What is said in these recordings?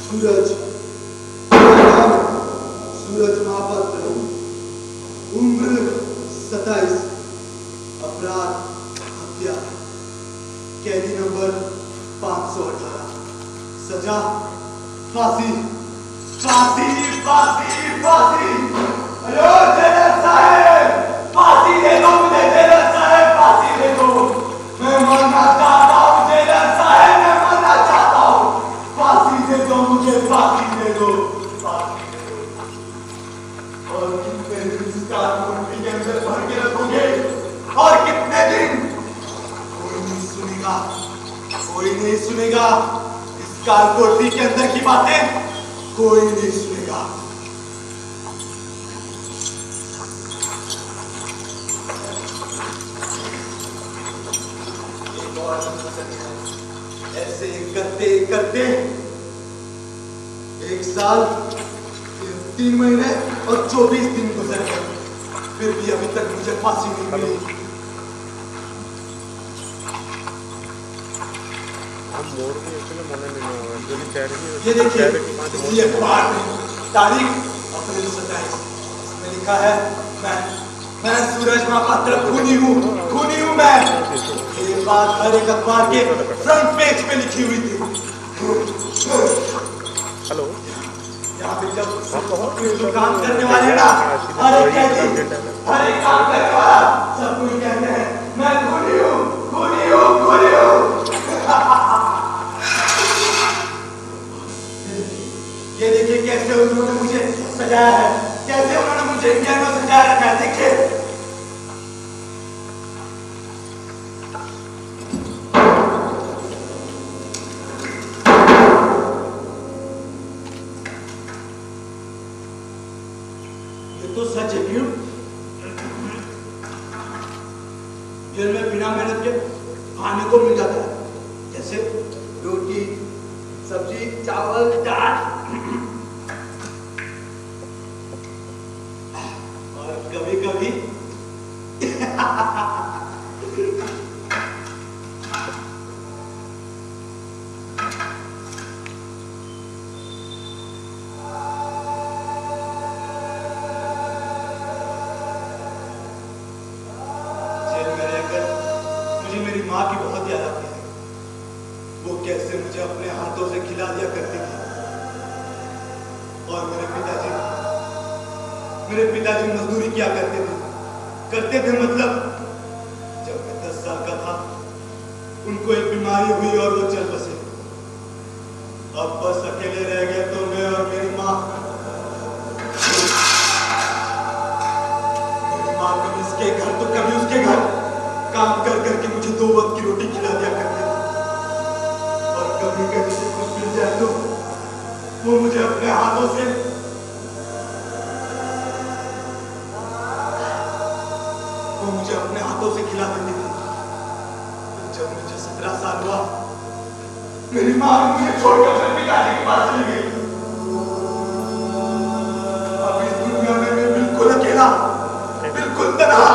सूरज, मेरा नाम सूरज महापात्र, उम्र 27, अपराध हत्या, कैदी नंबर 518, सजा फांसी, फांसी, फांसी, फांसी। अयो जेलर साहब, फांसी दे दो मुझे, जेलर साहब, फांसी दे दो। मैं मरना चाहता हूँ जेलर साहब, मैं मरना चाहता हूँ। फांसी दे दो मुझे, फांसी दे दो, फांसी दे दो। और कितने दिन इस कारकुटी के अंदर भर के रखोगे? और कितने दिन? कोई नहीं सुनेगा, कोई नहीं सुनेगा। इस कारकोटी के अंदर की बातें कोई नहीं सुनेगा। एक और ऐसे करते करते 1 साल 3 महीने और 24 दिन गुजर गए, फिर भी अभी तक मुझे फांसी नहीं मिली। ये देखिए, इसी अखबार में तारीख अप्रैल 27, इसमें लिखा है मैं सूरज महापात्र खूनी हूँ मैं। ये बात हर एक अखबार के फ्रंट पेज पे लिखी हुई थी। हेलो, यहाँ पे जब जो काम करने वाले ना, हर एक काम करने वाला सब कोई कहते हैं मैं खूनी हूँ। ये देखिए कैसे उन्होंने मुझे सजाया है, कैसे उन्होंने मुझे इंडिया में सजाया रखा है। देखिए ये तो सच है क्यों? जेल में बिना मेहनत के खाने को मिल जाता है, जैसे रोटी, सब्जी, चावल, दाल, और कभी कभी जेल में रहकर मुझे मेरी माँ की बहुत याद आती है। वो कैसे मुझे अपने हाथों से खिला दिया करती थी। और मेरे पिताजी मजदूरी किया करते थे मतलब जब मैं 10 साल का था उनको एक बीमारी हुई और वो चल बसे। अब बस अकेले रह गए तो मैं और मेरी माँ कभी इसके घर तो कभी उसके घर काम कर करके मुझे 2 वक्त की रोटी खिला दिया करते थे। और कभी कभी से कुछ मिल जाए तो वो मुझे अपने हाथों से खिला देती थी। जब मुझे 17 साल हुआ मेरी माँ मुझे छोड़कर अपने पिताजी के पास चली गई। अब इस दुनिया में मैं बिल्कुल अकेला, बिल्कुल तन्हा।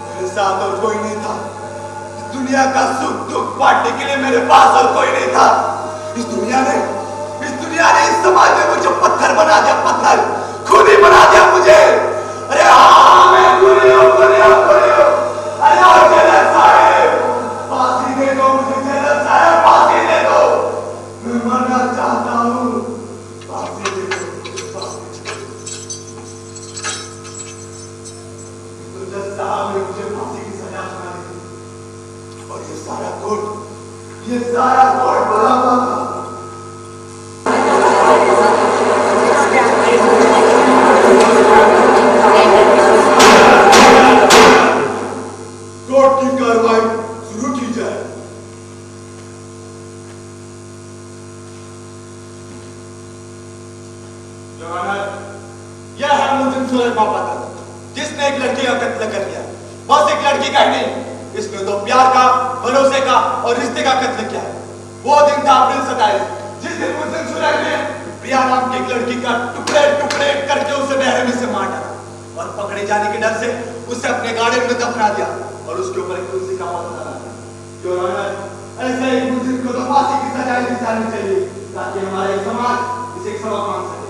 मेरे साथ और कोई नहीं था। इस दुनिया का सुख दुख बांटने के लिए मेरे पास और कोई नहीं था। इस दुनिया ने इस समाज में मुझे पत्थर बना दिया, पत्थर खूनी बना दिया मुझे। अरे हाँ, मैं खूनी हूँ। अरे और जेलर साहब, फांसी दे दो मुझे, जेलर साहब, फांसी दे दो। मैं मरना चाहता हूँ, फांसी दे दो, फांसी दे दो। तो जज साहब ने मुझे फांसी की सजा सुना दी। और ये सारा कोर्ट बना हुआ था। कोर्ट की कार्रवाई शुरू की जाए। यह है मुलजिम सूरज महापात्र, जिसने एक लड़की का कत्ल कर दिया। बस एक लड़की का ही नहीं, इसने तो प्यार का, भरोसे का और रिश्ते का कत्ल किया है। वो दिन था अप्रैल 27, जिस दिन मुलजिम सूरज ने प्रिया नाम की एक लड़की का टुकड़े टुकड़े करके उसे नहर में से मार डाला और पकड़े जाने के डर से उसे अपने गार्डन में दफना दिया और उसके ऊपर एक तुलसी का पौधा लगा दिया। ऐसे एक मुजरिम को तो फांसी की सजा दी जानी चाहिए ताकि हमारा एक समाज इसे एक सबक मान सके।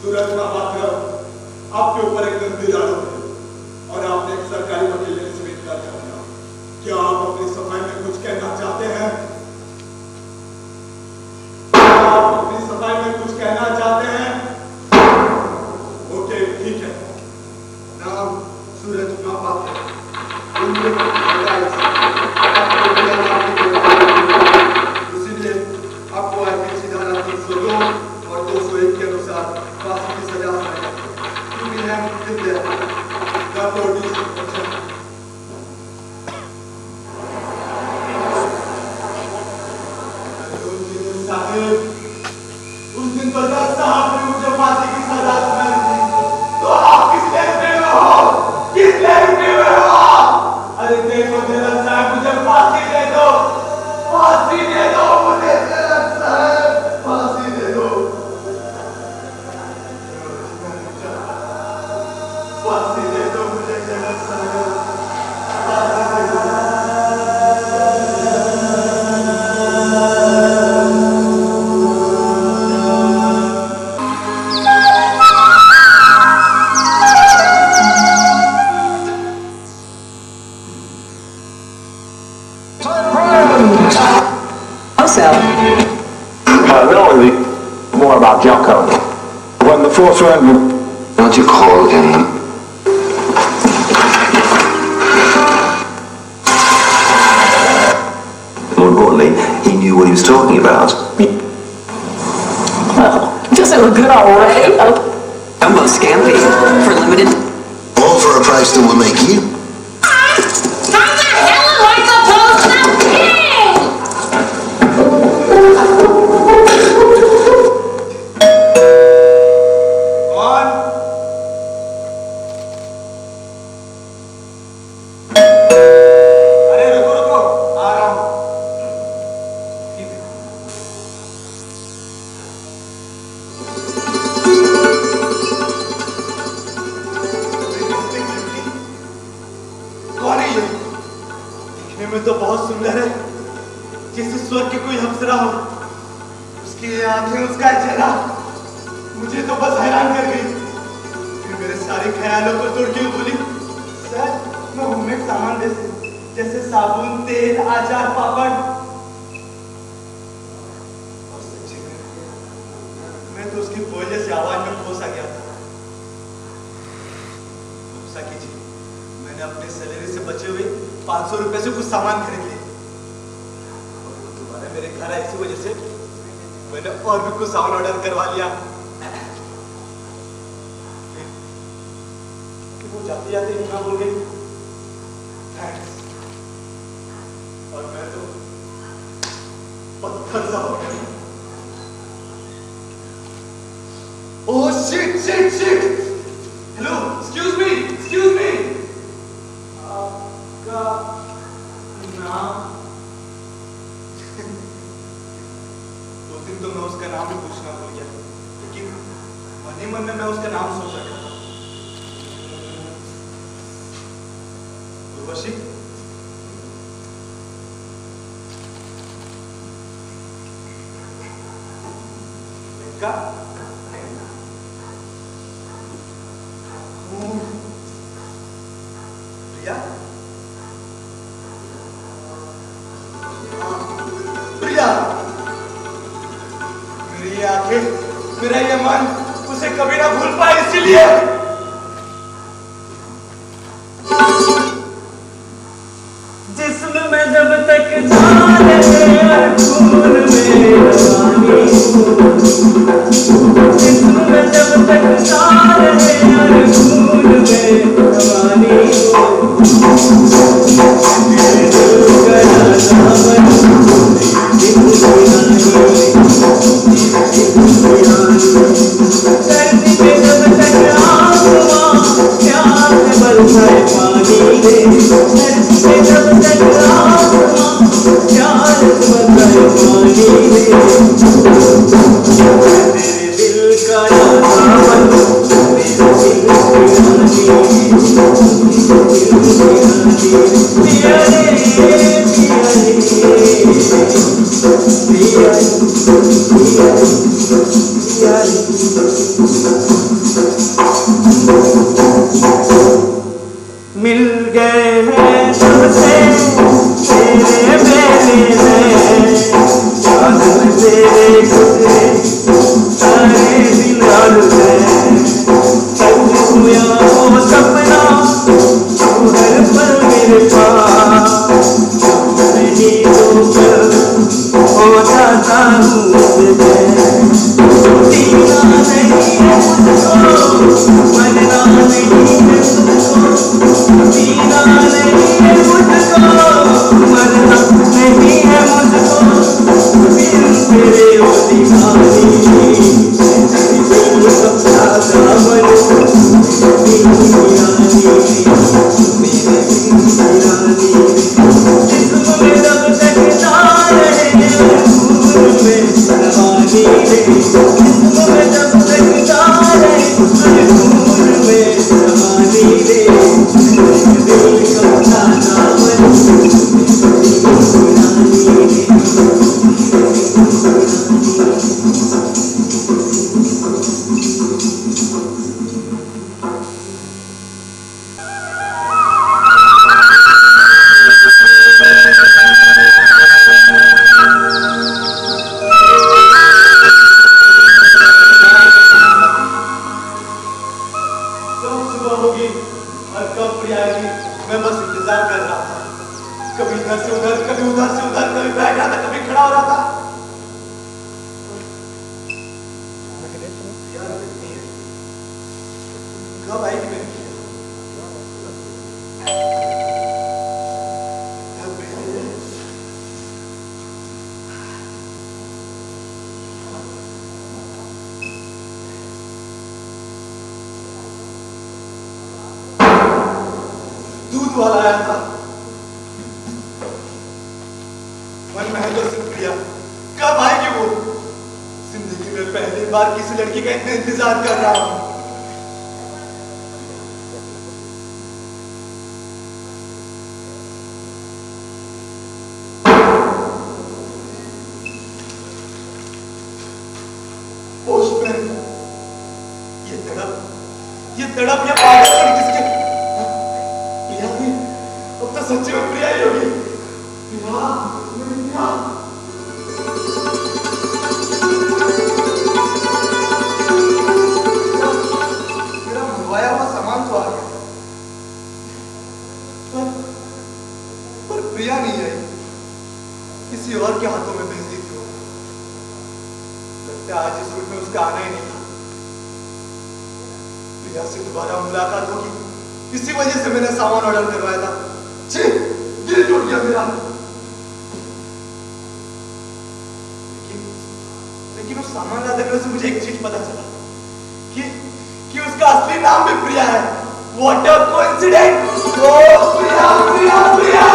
सूरज का बात करो, आपके ऊपर एक गंभीर आरोप है और आपने एक सरकारी वकील ने इसे इनकार कर दिया। क्या आप अपनी सफाई में कुछ कहना चाहते हैं? आप अपनी सफाई में कुछ कहना चाहते हैं? ओके, ठीक है। नाम सूरज महापात्र, उम्र 27, इसीलिए आपको आईपीसी धारा 302 और 201 के अनुसार फांसी की सजा सुनाई जाती है। क्योंकि हम जिंदा उस दिन तो जज साहब ने मुझे फांसी की सजा सुनाई थी, तो आप किस लिए रुके हुए हो? किस लिए रुके हुए हो? अरे देखो जज साहब, मुझे फांसी दे दो, फांसी दे दो मुझे जज साहब, फांसी दे दो, फांसी दे दो मुझे जज साहब, फांसी दे दो। Really more about Jocko. When the fourth round, don't you call him? More importantly, he knew what he was talking about. Well, does it look good already? Jumbo Scampi for limited. All for a price that will make you. तो बहुत सुंदर है, जैसे स्वर्ग के कोई अप्सरा हो। उसकी आंखें, उसका चेहरा मुझे तो बस हैरान कर गई। फिर मेरे सारे ख्यालों को तोड़ के बोली, सर मैं होममेड सामान जैसे साबुन, तेल, अचार, पापड़। और सच्ची में मैं तो उसकी बोल जैसी आवाज में खो सा गया था। गुस्सा कीजिए, मैंने अपने सैलरी से बचे हुए 500 रुपए से कुछ सामान खरीद लिए। दोबारा मेरे घर आए, इसी वजह से मैंने और भी कुछ सामान ऑर्डर करवा लिया। वो जाते जाते इतना बोल गई थैंक्स, और मैं तो पत्थर सा हो गया। Oh shit shit shit, hello excuse me, excuse me, नाम? उस दिन तो मैं उसका नाम भी पूछना भूल गया, लेकिन मन ही मन में मैं उसका नाम सोच रहा था। उर्वशी, का प्रिया, प्रिया, मेरी आंखें, मेरा ये मन उसे कभी ना भूल पाए, इसीलिए जिस्म में जब तक जान है खून में रवानी, जिस्म में जब तक जान है खून में रवानी, धरती पे जब तक मिल गए हैं तुझसे तेरे मेले में, याद में तेरे गुजरे सारे दिन और मैं, कल खोया वो सपना तू हर पल मेरे पास, नहीं तो कब हो जाता हूँ मैं, जीना नहीं है मुझको, मरना नहीं है मुझको, जीना नहीं है मुझको, मरना नहीं है मुझको, बिन तेरे ओ दीवानी, दिल सपना दामन, बिन वीरानी, मेरे बिन वीरानी, जिस्म में रब तकता रहे अंगूर में रवानी रे, जिस्म में रब तकता रहे अंगूर में रवानी रे, दिल का दामन, कब सुबह होगी और कब प्रिया आएगी, मैं बस इंतजार कर रहा था। कभी इधर से उधर, कभी उधर से उधर, कभी बैठ रहा था, कभी खड़ा हो रहा था। प्रिया नहीं है। कब आएगी मेरी प्रिया? दूध वाला आया था, मन में है तो सिर्फ प्रिया। कब आएगी वो? जिंदगी में पहली बार किसी लड़की का इतना इंतजार कर रहा हूं। पोस्टमैन, ये तड़प, ये पागलपन किसके? प्रिया भी, अब तो सच्ची में प्रिया ही होगी। प्रिया, प्रिया। मेरा मंगवाया हुआ सामान तो आ गया, पर प्रिया नहीं आई। किसी और के हाथों में भेज दी थी। लगता है आज इस रूट में उसका आना ही नहीं था। प्रिया से दोबारा मुलाकात होगी, इसी वजह से मैंने सामान ऑर्डर करवाया था। छी, दिल टूट गया मेरा। लेकिन उस सामान लाते हुए से मुझे एक चीज पता चला कि उसका असली नाम भी प्रिया है। What a coincidence! Oh, प्रिया, प्रिया, प्रिया!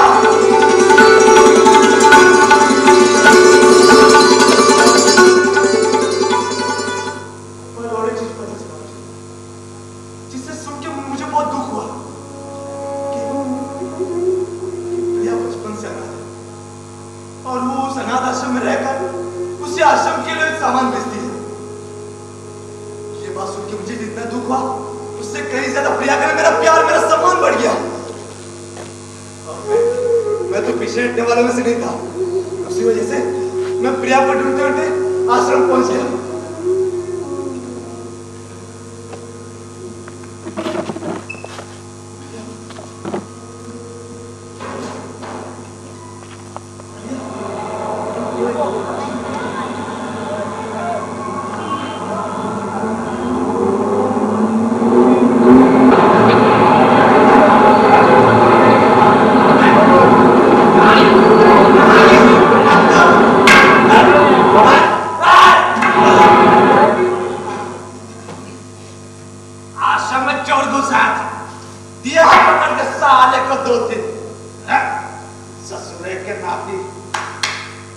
और एक चीज पता चला जिससे सुन के मुझे बहुत दुख हुआ कि प्रिया बचपन से अनाथ है और वो उस अनाथ आश्रम में रहकर उसी आश्रम के लिए सामान बेचती है। ये बात सुन के मुझे जितना दुख हुआ उससे कहीं ज्यादा प्रिया का मेरा प्यार, मेरा सम्मान बढ़ गया। और मैं तो पीछे हटने वालों में से नहीं था। उसी वजह से मैं प्रिया को ढूंढते ढूंढते आश्रम पहुंच गया।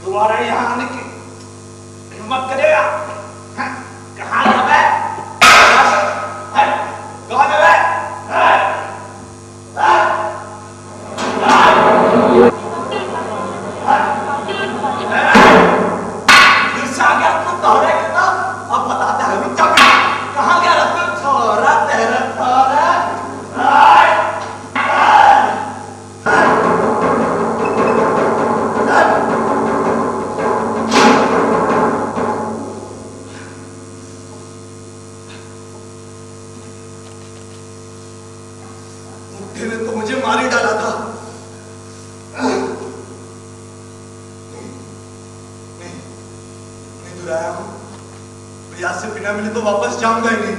दोबारा यहाँ आने की हिम्मत करेगा? कहाँ है? कहाँ है? दौड़े कितना अब बताते हैं रुक जा कहाँ गया रखो छोरा तेरा छोरा बुढ़े ने तो मुझे मार ही डाला था नहीं दुराया हूं प्रयास से बिना मिले तो वापस जाऊंगा ही नहीं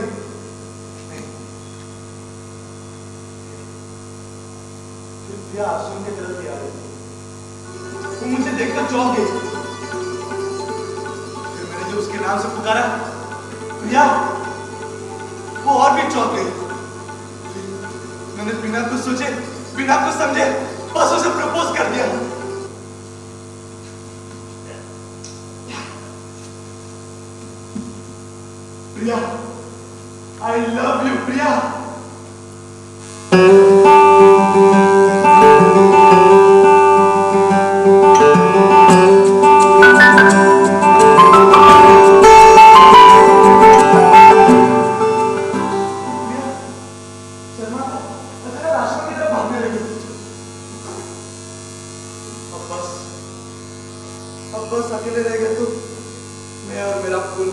फिर प्रिया आश्रम की तरफ ही आ रही वो मुझे देखकर चौंक गई फिर मैंने जो उसके नाम से पुकारा प्रिया वो और भी चौंक गई मैंने बिना कुछ सोचे बिना कुछ समझे बस उसे प्रपोज कर दिया प्रिया आई लव यू प्रिया बस अकेले रह गए तो मैं और मेरा फूल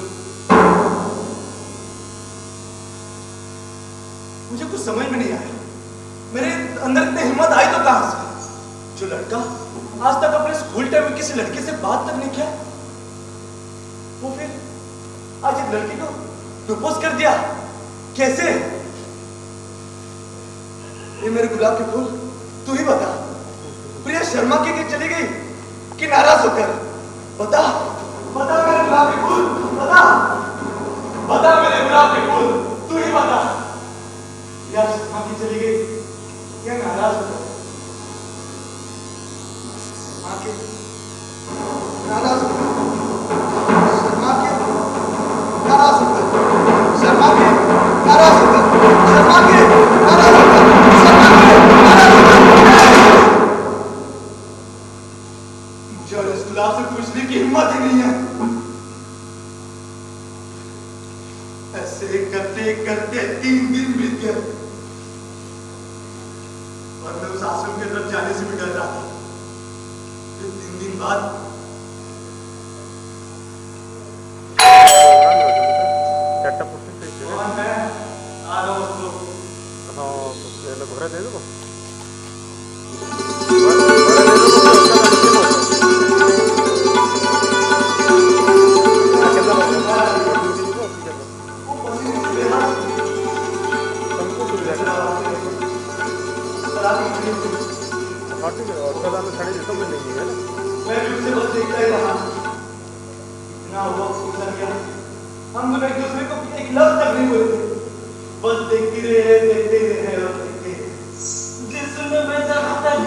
मुझे कुछ समझ में नहीं आया मेरे अंदर इतनी हिम्मत आई तो कहां से जो लड़का आज तक अपने स्कूल टाइम में किसी लड़की से बात तक नहीं किया वो फिर आज एक लड़की को प्रपोज कर दिया कैसे ये मेरे गुलाब के फूल तू ही बता प्रिया शर्मा के चली गई कि नाराज होकर बता बता मेरे गुलाब के फूल बता मेरे गुलाब के फूल तू ही बता या शर्मा की चली गई या नाराज होकर आके नाराज शर्मा के नाराज होकर शर्मा के नाराज होकर शर्मा के नाराज होकर शर्मा के नाराज होकर मुझे और इस गुलाब से पूछने की हिम्मत ही नहीं है ऐसे करते करते 3 दिन बीत गए और मैं उस आश्रम की तरफ जाने से भी डर रहा था फिर 3 दिन बाद कौन है आ रहा हूँ घरे दे दो हम दोनों एक दूसरे को एक लफ्ज तक नहीं बोलते बस देखते रहे और देखते जिसमें मैं जब तक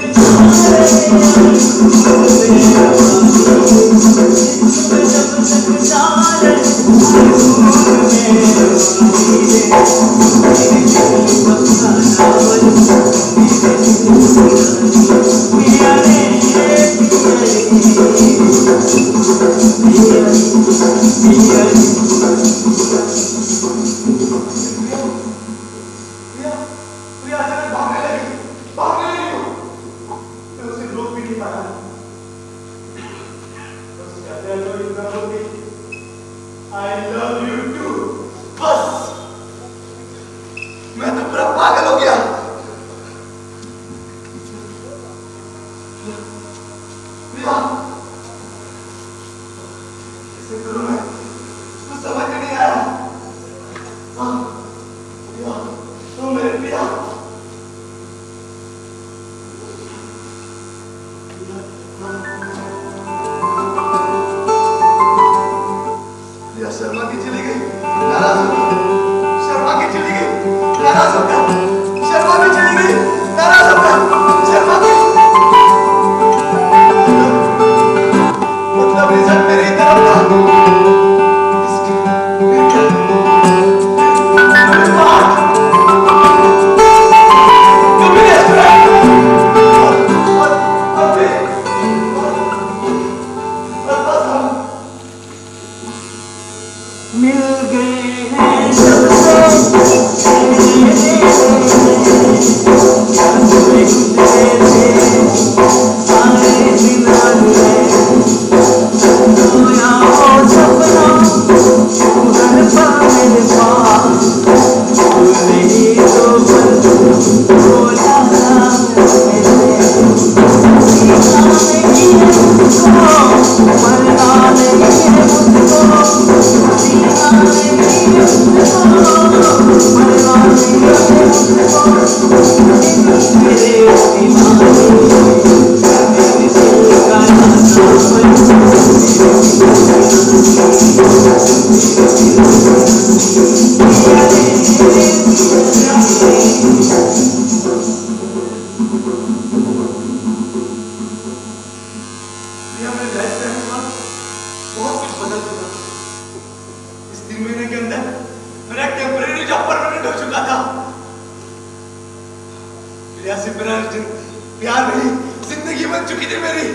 प्यार नहीं, जिंदगी बन चुकी थी मेरी।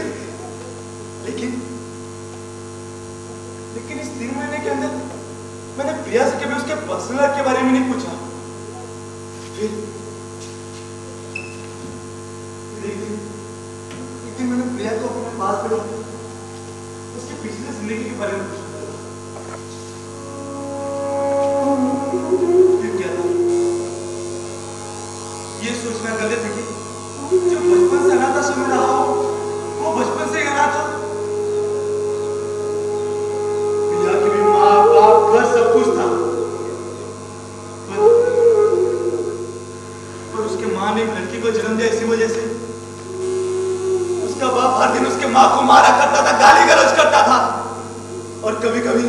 लेकिन इस 3 महीने के अंदर मैंने प्रिया से कभी उसके पर्सनल लाइफ के बारे में नहीं पूछा। फिर एक दिन मैंने प्रिया को अपने पास बुलाया, उसकी पिछली जिंदगी के बारे में पूछा। फिर क्या था? ये सोचना गलत है कि जो बचपन से अनाथ आश्रम में रहा हो वो बचपन से अनाथ हो। प्रिया की भी माँ बाप घर सब कुछ था, पर उसके माँ ने एक लड़की को जन्म दिया। इसी वजह से उसका बाप हर दिन उसके माँ को मारा करता था, गाली गलौज करता था, और कभी कभी